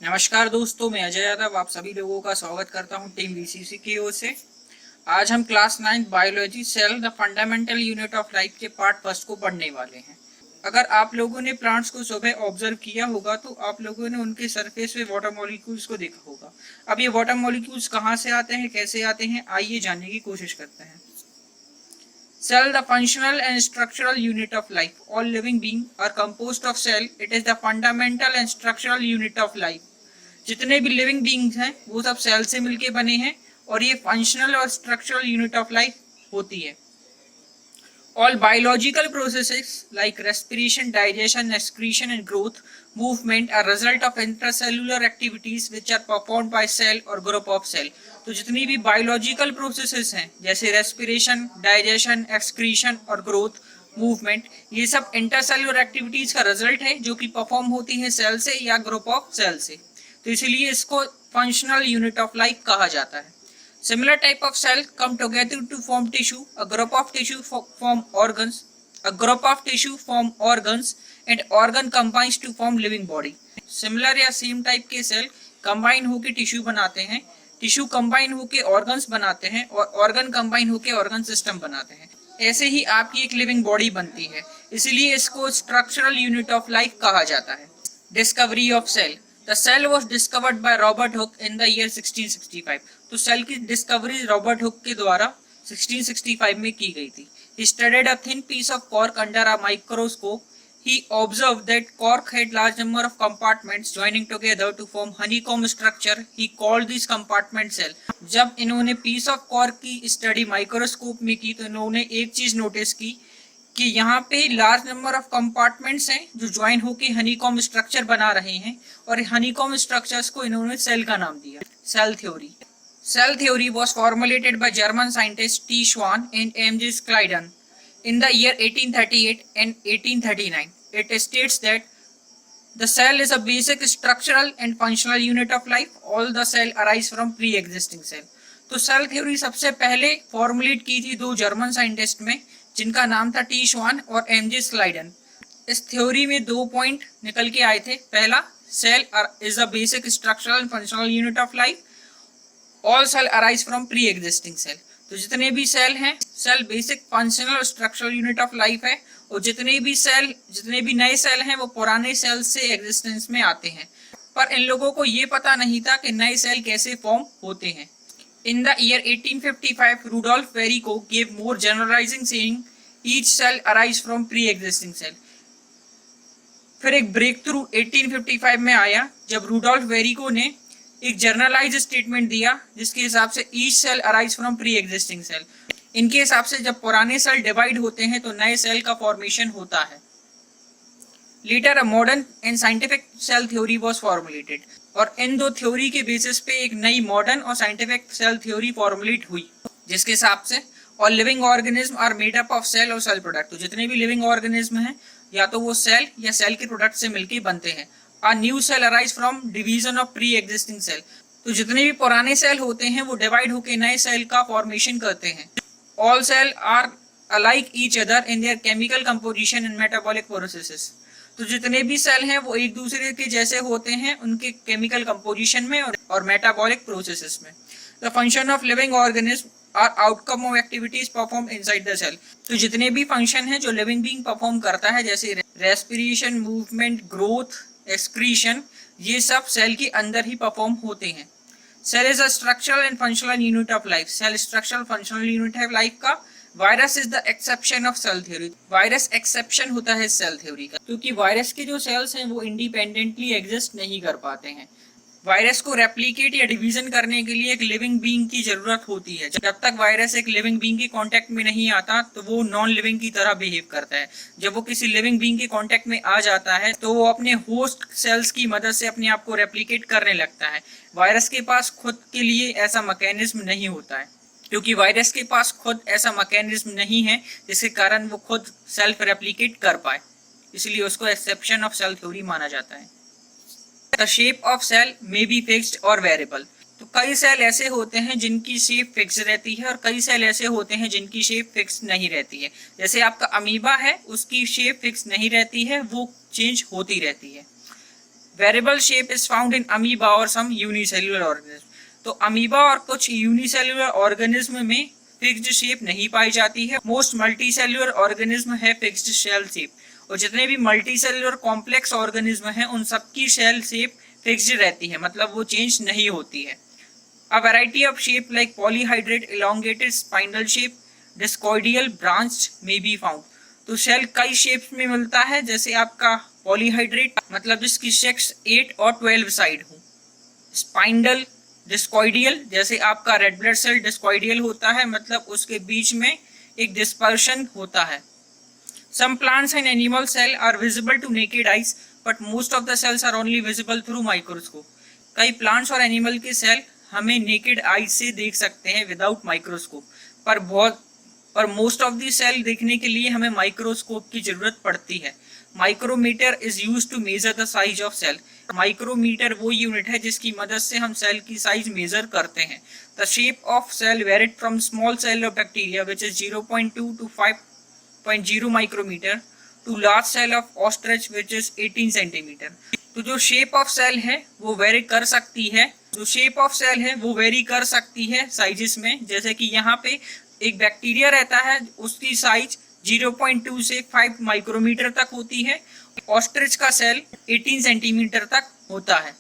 नमस्कार दोस्तों, मैं अजय यादव आप सभी लोगों का स्वागत करता हूं टीम बीसीसी की ओर से। आज हम class 9 biology cell the fundamental unit of life के पार्ट फर्स्ट को पढ़ने वाले हैं। अगर आप लोगों ने प्लांट्स को सुबह ऑब्जर्व किया होगा तो आप लोगों ने उनके सरफेस पे वाटर मॉलिक्यूल्स को देखा होगा। अब ये वाटर मॉलिक्यूल्स कहाँ से आते हैं, कैसे आते हैं, आइए जानने की कोशिश करते हैं। Cell, the functional and structural unit of life. All living beings are composed of cell. It is the fundamental and structural unit of life. जितने भी लिविंग बींग्स हैं वो सब सेल से मिलके बने हैं और ये फंक्शनल और स्ट्रक्चरल यूनिट ऑफ लाइफ होती है। All biological processes like respiration, digestion, excretion and growth movement are result of intracellular activities which are performed by cell or group of cell. तो जितनी भी बायोलॉजिकल प्रोसेसेस हैं जैसे respiration, digestion, excretion और growth movement, ये सब intercellular activities का result है जो कि परफॉर्म होती है सेल से या ग्रुप ऑफ सेल से। तो इसलिए इसको फंक्शनल यूनिट ऑफ लाइफ कहा जाता है। Similar type of cell come together to form tissue. A group of tissue form organs. A group of tissue form organs and organ combines to form living body. Similar या same type के cell combine होके tissue बनाते हैं, tissue combine होके organs बनाते हैं और organ combine होके ऑर्गन सिस्टम बनाते हैं। ऐसे ही आपकी एक लिविंग बॉडी बनती है, इसीलिए इसको स्ट्रक्चरल यूनिट ऑफ लाइफ कहा जाता है। Discovery of cell. The cell was discovered by Robert Hooke in the year 1665. तो सेल की डिस्कवरी रॉबर्ट हुक के द्वारा 1665 में की गई थी। He studied a thin piece of cork under a microscope. He observed that cork had large number of compartments joining together to form honeycomb structure. He called this compartment cell. जब इन्होंने piece of cork की study microscope में की तो इन्होंने एक चीज notice की कि यहाँ पे लार्ज नंबर ऑफ कंपार्टमेंट्स हैं जो ज्वाइन होके हनीकॉम्ब स्ट्रक्चर बना रहे हैं और हनीकॉम्ब स्ट्रक्चर्स को इन्होंने सेल का नाम दिया, cell theory. Cell theory was formulated by German scientists T. Schwann and M. J. Schleiden in the year 1838 and 1839. It states that the cell is a basic structural and functional unit of life. All the cell arise from pre-existing cell. तो cell theory सबसे पहले formulate की थी दो German scientist में जिनका नाम था टी श्वान और एम जे स्लाइडन। इस थ्योरी में दो पॉइंट निकल के आए थे। पहला, cell is a basic structural and functional unit of life. All cell arise from pre existing cell. तो जितने भी सेल हैं, सेल बेसिक फंक्शनल और स्ट्रक्चरल यूनिट ऑफ लाइफ है और जितने भी नए सेल हैं वो पुराने सेल से एग्जिस्टेंस में आते हैं। पर इन लोगों को ये पता नहीं था कि नए सेल कैसे फॉर्म होते हैं। In the year 1855, Rudolf Virchow gave more generalizing saying each cell arise from pre-existing cell. फिर एक ब्रेक थ्रू 1855 में आया जब रूडोल्फ वेरिको ने एक जर्नलाइज स्टेटमेंट दिया जिसके हिसाब से each cell arise from pre existing cell. इनके हिसाब से जब पुराने सेल डिवाइड होते हैं तो नए सेल का फॉर्मेशन होता है। Later a modern and scientific cell theory was formulated और इन दो थ्योरी के बेसिस पे एक नई मॉडर्न और साइंटिफिक सेल थ्योरी फॉर्मुलेट हुई जिसके हिसाब से all living organism are made up of cell और सेल प्रोडक्ट। तो जितने भी लिविंग ऑर्गेनिज्म हैं या तो वो सेल या सेल के प्रोडक्ट से मिलकर बनते हैं। A new cell arise from division of pre-existing cell. तो जितने भी पुराने सेल होते हैं वो डिवाइड होकर नए सेल का फॉर्मेशन करते हैं। All cell are alike each other in their chemical composition and metabolic processes. तो जितने भी सेल हैं वो एक दूसरे के जैसे होते हैं उनके केमिकल कंपोजिशन में और मेटाबॉलिक प्रोसेसेस में। The function of living organism are outcome of activities performed inside the cell. तो जितने भी फंक्शन हैं जो लिविंग बीइंग परफॉर्म करता है जैसे रेस्पिरेशन, मूवमेंट, ग्रोथ, एक्सक्रीशन, ये सब सेल के अंदर ही परफॉर्म होते हैं। Cell is a structural and functional unit of life. Cell structural functional unit है लाइफ का। Virus is the exception of cell theory. Virus exception होता है सेल थ्योरी का क्योंकि वायरस के जो सेल्स हैं वो इंडिपेंडेंटली एग्जिस्ट नहीं कर पाते हैं। वायरस को रेप्लिकेट या डिवीजन करने के लिए एक लिविंग बीइंग की जरूरत होती है। जब तक वायरस एक लिविंग बीइंग के कांटेक्ट में नहीं आता तो वो नॉन लिविंग की तरह बिहेव करता है। जब वो किसी लिविंग बीइंग के कांटेक्ट में आ जाता है तो वो अपने होस्ट सेल्स की मदद से अपने आप को रेप्लिकेट करने लगता है। वायरस के पास खुद के लिए ऐसा मैकेनिज्म नहीं होता है क्योंकि वायरस के पास खुद ऐसा मैकेनिज्म नहीं है जिसके कारण वो खुद सेल्फ रेप्लिकेट कर पाए, इसलिए उसको एक्सेप्शन ऑफ सेल थ्योरी माना जाता है। The shape of cell may be fixed or variable. तो कई सेल ऐसे होते हैं जिनकी शेप फिक्स रहती है और कई सेल ऐसे होते हैं जिनकी शेप फिक्स नहीं रहती है। जैसे आपका अमीबा है, उसकी शेप फिक्स नहीं रहती है, वो चेंज होती रहती है। Variable shape is found in amoeba और सम यूनिसेल्युलर ऑर्गेनिज्म। तो अमीबा और कुछ यूनिसेल्युलर ऑर्गेनिज्म में फिक्स्ड शेप नहीं पाई जाती है। मोस्ट मल्टीसेल्युलर ऑर्गेनिज्म है फिक्स्ड शेल शेप, और जितने भी मल्टीसेल्युलर कॉम्प्लेक्स ऑर्गेनिज्म हैं उन सबकी शेल शेप फिक्स्ड रहती है, मतलब वो चेंज नहीं होती है। A variety of shape like polyhydrate, elongated, spinal shape, discoidal, branched may be found. तो शेल कई शेप्स में मिलता है, जैसे आपका पॉलीहाइड्रेट मतलब जिसकी शेक्स 8 और 12 साइड हो, स्पाइनल, डिस्कॉइडियल जैसे आपका रेड ब्लड सेल डिस्कॉइडियल होता है, मतलब उसके बीच में एक डिस्पर्शन होता है। Some plants and animal cell are visible to naked eyes, but most of the cells are only visible through microscope. कई प्लांट्स और एनिमल के सेल हमें नेकेड आई से देख सकते हैं विदाउट माइक्रोस्कोप, पर मोस्ट ऑफ दी सेल देखने के लिए हमें माइक्रोस्कोप की जरूरत पड़ती है। Micrometer is used to measure the size of cell. Micrometer वो यूनिट है जिसकी मदद से हम सेल की साइज मेजर करते हैं। The shape of cell varied from small cell of bacteria which is 0.2 to 5.0 micrometer to large cell of ostrich which is 18 centimetre. तो जो शेप ऑफ सेल है वो वेरी कर सकती है, साइजेस में। जैसे कि यहाँ पे एक बैक्टीरिया रहता है, उसकी साइज 0.2 से 5 माइक्रोमीटर तक होती है। ऑस्ट्रिच का सेल 18 सेंटीमीटर तक होता है।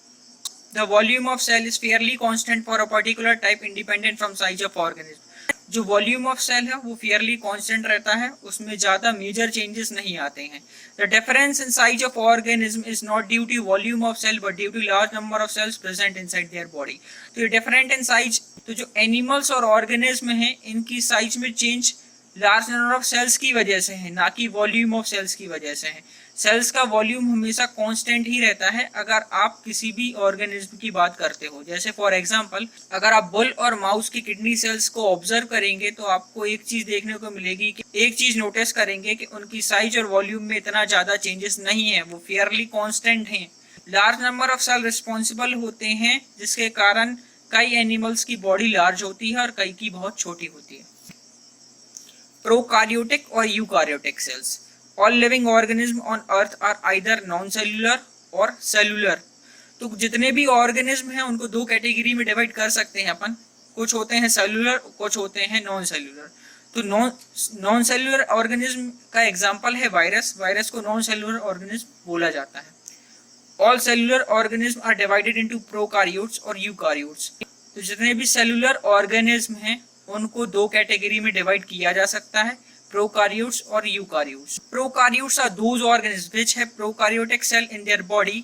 The volume of cell is fairly constant for a particular type independent from size of organism. जो वॉल्यूम ऑफ सेल है वो फेयरली कांस्टेंट रहता है, उसमें ज़्यादा मेजर चेंजेस नहीं आते हैं। The difference in size of organism is not due to volume of cell but due to large number of cells present inside their body. तो ये डिफरेंट इन साइज, तो जो एनिमल्स और ऑर्गेनिज्म हैं इनकी साइज में change large number of cells की वजह से है, ना कि वॉल्यूम ऑफ सेल्स की वजह से है। सेल्स का वॉल्यूम हमेशा कांस्टेंट ही रहता है अगर आप किसी भी ऑर्गेनिज्म की बात करते हो। जैसे फॉर एग्जांपल अगर आप बुल और माउस की किडनी सेल्स को ऑब्जर्व करेंगे तो आपको एक चीज देखने को मिलेगी कि एक चीज नोटिस करेंगे कि उनकी साइज और वॉल्यूम में इतना ज्यादा चेंजेस नहीं है, वो फेयरली कांस्टेंट हैं। Large number of cell responsible होते हैं, जिसके कारण कई एनिमल्स की बॉडी लार्ज होती है और कई की बहुत छोटी होती है। प्रोकार्योटिक और eukaryotic cells. All living organisms on earth are either non-cellular और cellular। तो जितने भी ऑर्गेनिज्म हैं उनको दो कैटेगरी में डिवाइड कर सकते हैं अपन, कुछ होते हैं सेलुलर, कुछ होते हैं नॉन सेलुलर। तो नॉन सेलुलर ऑर्गेनिज्म का एग्जांपल है वायरस। वायरस को नॉन सेलुलर ऑर्गेनिज्म बोला जाता है। All cellular organism are divided into prokaryotes और यूकार्योट्स। तो जितने भी सेलुलर ऑर्गेनिज्म हैं उनको दो कैटेगरी में डिवाइड किया जा सकता है, prokaryotes or eukaryotes. Prokaryotes are those organisms which have prokaryotic cell in their body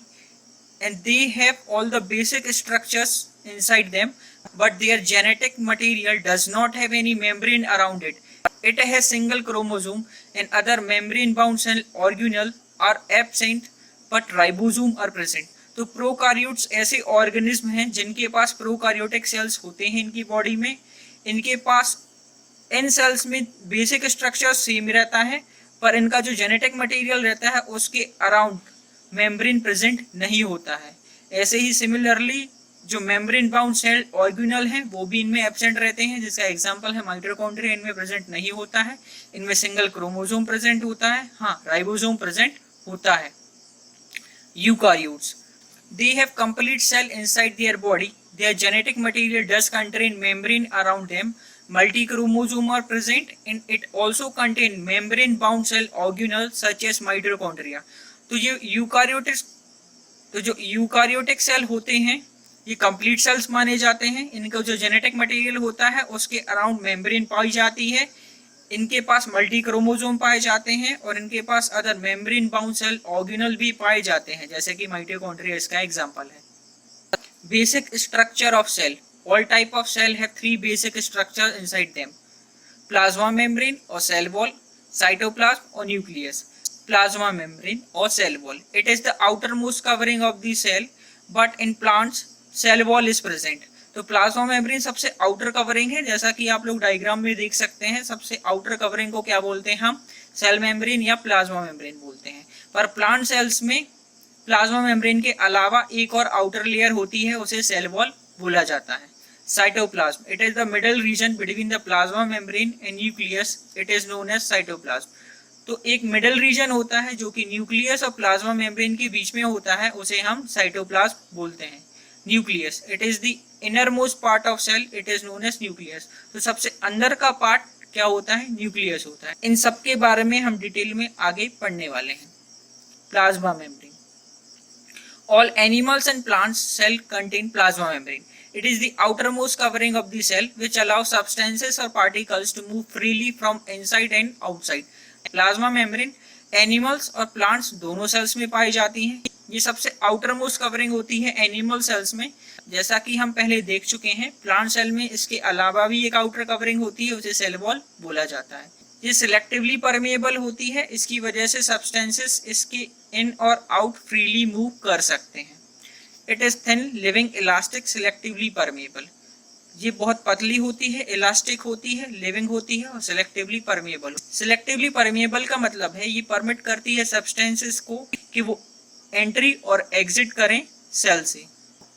and they have all the basic structures inside them, but their genetic material does not have any membrane around it. It has single chromosome and other membrane bound cell organelle are absent but ribosome are present. तो prokaryotes ऐसे organism हैं जिनके पास prokaryotic cells होते हैं इनकी body में। इनके पास इन sales में बेसिक स्ट्रक्चर सेम रहता है, पर इनका जो जेनेटिक मटेरियल रहता है उसके अराउंड मेम्ब्रेन प्रेजेंट नहीं होता है। ऐसे ही सिमिलरली जो मेम्ब्रेन बाउंड सेल ऑर्गेनल हैं वो भी इनमें एब्सेंट रहते हैं, जिसका एग्जांपल है माइटोकॉन्ड्रिया। इनमें प्रेजेंट नहीं होता है, इनमें सिंगल क्रोमोसोम प्रेजेंट होता है, हाँ राइबोसोम प्रेजेंट होता है। Eukaryotes, they have complete cell inside their body. Their genetic material does contain membrane around them. Multi-chromosome are present and it also contain membrane-bound cell organelles such as mitochondria. तो जो eukaryotic cell होते हैं ये complete sales माने जाते हैं। इनका जो जेनेटिक मटेरियल होता है उसके अराउंड मेम्ब्रेन पाई जाती है, इनके पास मल्टी क्रोमोसोम पाए जाते हैं और इनके पास other membrane bound cell organelle भी पाए जाते हैं, जैसे कि माइटोकॉन्ड्रिया इसका एग्जांपल है। Basic structure of cell. All type of cell have three basic structures inside them: plasma membrane or cell wall, cytoplasm or nucleus. Plasma membrane or cell wall, it is the outermost covering of the cell, but in plants cell wall is present. तो plasma membrane सबसे outer covering है, जैसा कि आप लोग diagram में देख सकते हैं। सबसे आउटर कवरिंग को क्या बोलते हैं हम? सेल मेम्ब्रेन या प्लाज्मा मेम्ब्रेन बोलते हैं। पर प्लांट सेल्स में प्लाज्मा मेम्ब्रेन के अलावा एक और आउटर लेयर होती है, उसे सेल वॉल बोला जाता है। Cytoplasm, it is the middle region between the plasma membrane and nucleus, it is known as cytoplasm. तो एक मिडल रीजन होता है जो कि न्यूक्लियस और प्लाज्मा मेम्ब्रेन के बीच में होता है, उसे हम साइटोप्लाज्म बोलते हैं। Nucleus, it is the inner most part of cell, it is known as nucleus. तो सबसे अंदर का पार्ट क्या होता है? न्यूक्लियस होता है। इन सब के बारे में हम डिटेल में आगे पढ़ने वाले हैं। Plasma membrane, all animals and plants cell contain plasma membrane. It is the outermost covering of the cell which allows substances or particles to move freely from inside and outside. Plasma membrane animals और plants दोनों sales में पाई जाती हैं। ये सबसे outer most covering होती है animal cells में, जैसा कि हम पहले देख चुके हैं। प्लांट सेल में इसके अलावा भी एक आउटर कवरिंग होती है, उसे सेल वॉल बोला जाता है। ये सिलेक्टिवली परमेएबल होती है, इसकी वजह से सब्सटेंसेस इसके इन और आउट फ्रीली मूव कर सकते हैं। It is thin living elastic selectively permeable. ये बहुत पतली होती है, इलास्टिक होती है, लिविंग होती है और सिलेक्टिवली परमेएबल। सिलेक्टिवली परमेएबल का मतलब है ये परमिट करती है सब्सटेंसेस को कि वो एंट्री और एग्जिट करें सेल से।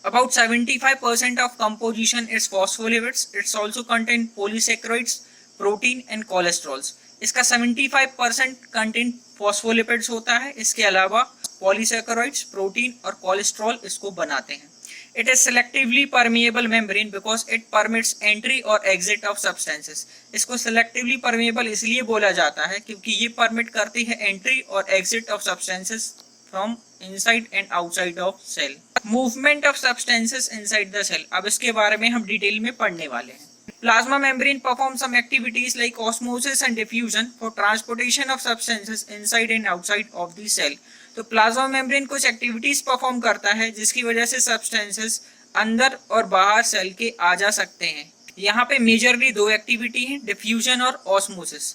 About 75% of composition is phospholipids. It's also contain polysaccharides, protein and cholesterols. इसका 75% कंटेंट फॉस्फोलिपिड्स होता है। इसके अलावा पॉलीसैकेराइड्स, प्रोटीन और कोलेस्ट्रॉल इसको बनाते हैं। It is selectively permeable membrane because it permits entry और exit of substances. इसको selectively permeable इसलिए बोला जाता है क्योंकि ये परमिट करती है एंट्री और exit of substances from inside and outside of cell. Movement of substances inside the cell, अब इसके बारे में हम डिटेल में पढ़ने वाले हैं। Plasma membrane performs some activities like osmosis and diffusion for transportation of substances inside and outside of the cell. तो प्लाज्मा मेम्ब्रेन कुछ एक्टिविटीज परफॉर्म करता है जिसकी वजह से सब्सटेंसेस अंदर और बाहर सेल के आ जा सकते हैं। यहाँ पे मेजरली दो एक्टिविटी है, डिफ्यूजन और ऑस्मोसिस।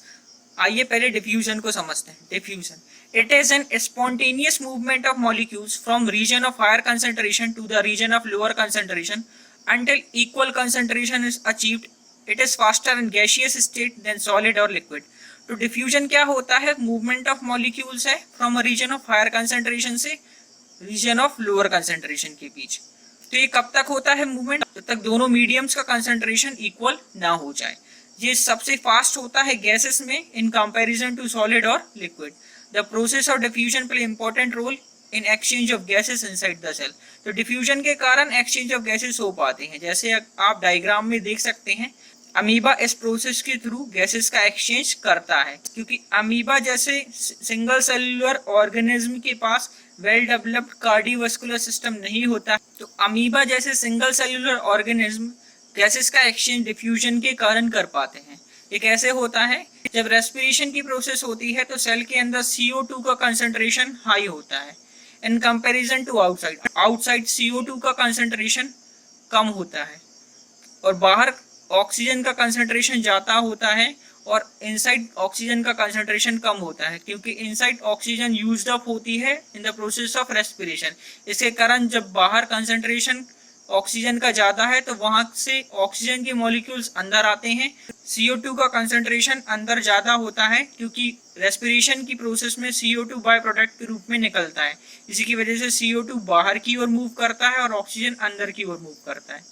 आइए पहले डिफ्यूजन को समझते हैं। Diffusion, it is an spontaneous movement of molecules from region of higher concentration to the region of lower concentration until equal concentration is achieved. It is faster in gaseous state than solid or liquid. तो diffusion क्या होता है? Movement of molecules है from a region of higher concentration से region of lower concentration के बीच। तो ये कब तक होता है मूवमेंट? जब तक दोनों मीडियम्स का कंसंट्रेशन इक्वल ना हो जाए। ये सबसे फास्ट होता है गैसेस में इन कंपैरिजन टू सॉलिड और liquid. The process of diffusion play important role in exchange of gases inside the cell. तो डिफ्यूजन के कारण एक्सचेंज ऑफ गैसेस हो पाते हैं। जैसे आप डायग्राम में देख सकते हैं, अमीबा इस प्रोसेस के थ्रू गैसेस का एक्सचेंज करता है। क्योंकि अमीबा जैसे सिंगल सेलुलर ऑर्गेनिज्म के पास वेल डेवलप्ड कार्डियोवास्कुलर सिस्टम नहीं होता, तो अमीबा जैसे सिंगल सेलुलर ऑर्गेनिज्म गैसेस का एक्सचेंज डिफ्यूजन के कारण कर पाते हैं। ये कैसे होता है? जब रेस्पिरेशन की प्रोसेस होती है तो सेल के अंदर CO2 का कंसंट्रेशन हाई होता है in comparison to outside. Outside CO2 का कंसंट्रेशन कम होता है और बाहर ऑक्सीजन का कंसंट्रेशन ज़्यादा होता है और इनसाइड ऑक्सीजन का कंसंट्रेशन कम होता है, क्योंकि इनसाइड ऑक्सीजन यूज्ड अप होती है इन द प्रोसेस ऑफ रेस्पिरेशन। इसके कारण जब बाहर कंसंट्रेशन ऑक्सीजन का ज़्यादा है तो वहाँ से ऑक्सीजन के मॉलिक्यूल्स अंदर आते हैं। CO2 का कंसंट्रेशन अंदर ज़्यादा होता है क्योंकि रेस्पिरेशन की प्रोसेस में CO2 बाय प्रोडक्ट के रूप में निकलता है। इसी की वजह से CO2 बाहर की ओर मूव करता है और ऑक्सीजन अंदर की ओर मूव करता है।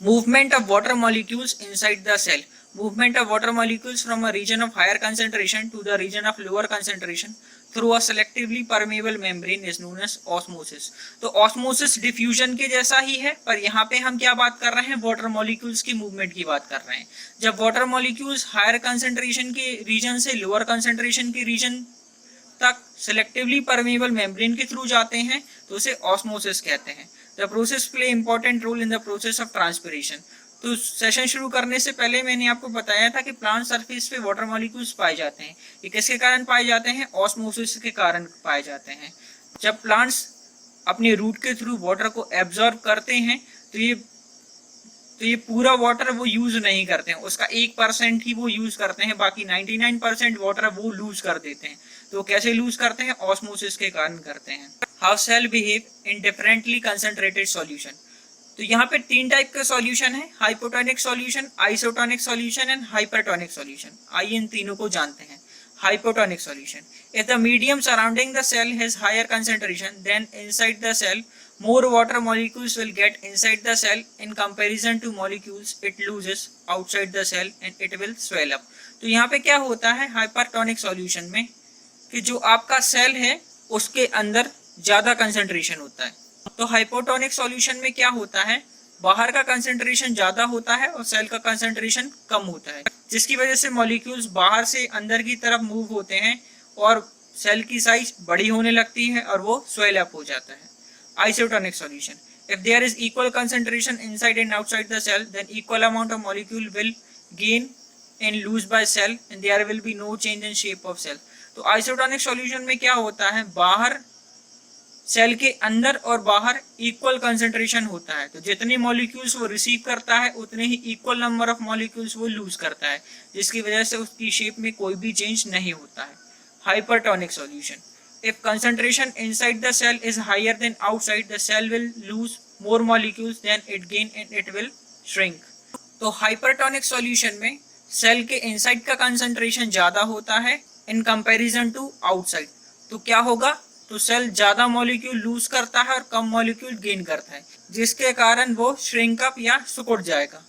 Movement of water molecules inside the cell, movement of water molecules from a region of higher concentration to the region of lower concentration through a selectively permeable membrane is known as osmosis। तो osmosis diffusion के जैसा ही है, पर यहाँ पे हम क्या बात कर रहे हैं? वाटर मॉलिक्यूल्स की मूवमेंट की बात कर रहे हैं। जब वाटर मॉलिक्यूल्स हायर कंसंट्रेशन के रीजन से लोअर कंसंट्रेशन के रीजन तक सेलेक्टिवली परमेबल मेम्ब्रेन के थ्रू जाते हैं तो उसे ऑस्मोसिस कहते हैं। The process play important role in the process of transpiration. तो सेशन शुरू करने से पहले मैंने आपको बताया था कि प्लांट सरफेस पे वाटर मॉलिक्यूल्स पाए जाते हैं। ये किसके कारण पाए जाते हैं? ऑस्मोसिस के कारण पाए जाते हैं। जब प्लांट्स अपने रूट के थ्रू वाटर को एब्जॉर्ब करते हैं तो ये पूरा वाटर वो यूज नहीं करते हैं, उसका 1% ही वो यूज करते हैं, बाकी 99% वाटर वो लूज कर देते हैं। तो कैसे लूज करते हैं? ऑस्मोसिस के कारण करते हैं। How cell behave in differently concentrated solution. तो यहाँ पे 3 टाइप का सॉल्यूशन है, hypotonic solution, isotonic solution and hypertonic solution. आइए इन तीनों को जानते हैं। hypotonic solution. If the medium surrounding the cell has higher concentration, then inside the cell more water molecules will get inside the cell in comparison to molecules it loses outside the cell and it will swell up. तो यहाँ पे क्या होता है hypertonic solution में कि जो आपका सेल है उसके अंदर ज्यादा कंसंट्रेशन होता है. तो हाइपोटोनिक सॉल्यूशन में क्या होता है, बाहर का कंसंट्रेशन ज्यादा होता है और सेल का कंसंट्रेशन कम होता है, जिसकी वजह से मॉलिक्यूल्स बाहर से अंदर की तरफ मूव होते हैं और सेल की साइज बड़ी होने लगती है और वो स्वेल अप हो जाता है. Isotonic solution, if there is equal concentration inside and outside the cell, then equal amount of molecule will gain and lose by cell and there will be no change in shape of cell. तो isotonic solution में क्या होता है, बाहर cell के अंदर और बाहर इक्वल कंसंट्रेशन होता है, तो जितने मॉलिक्यूल्स वो रिसीव करता है उतने ही इक्वल नंबर ऑफ मॉलिक्यूल्स वो लूज करता है, जिसकी वजह से उसकी शेप में कोई भी चेंज नहीं होता है. Hypertonic solution, if concentration inside the cell is higher than outside, the cell will lose more molecules than it gain and it will shrink. तो हाइपरटोनिक सॉल्यूशन में सेल के इनसाइड का कंसंट्रेशन ज्यादा होता है इन कंपैरिजन टू आउटसाइड. तो क्या होगा, तो सेल ज्यादा मॉलिक्यूल लूज करता है और कम मॉलिक्यूल गेन करता है, जिसके कारण वो श्रिंक अप या सिकुड़ जाएगा,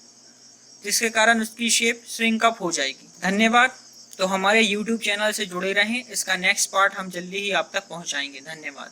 जिसके कारण उसकी शेप श्रिंक अप हो जाएगी. धन्यवाद. तो हमारे YouTube चैनल से जुड़े रहें, इसका नेक्स्ट पार्ट हम जल्दी ही आप तक पहुंचाएंगे. धन्यवाद.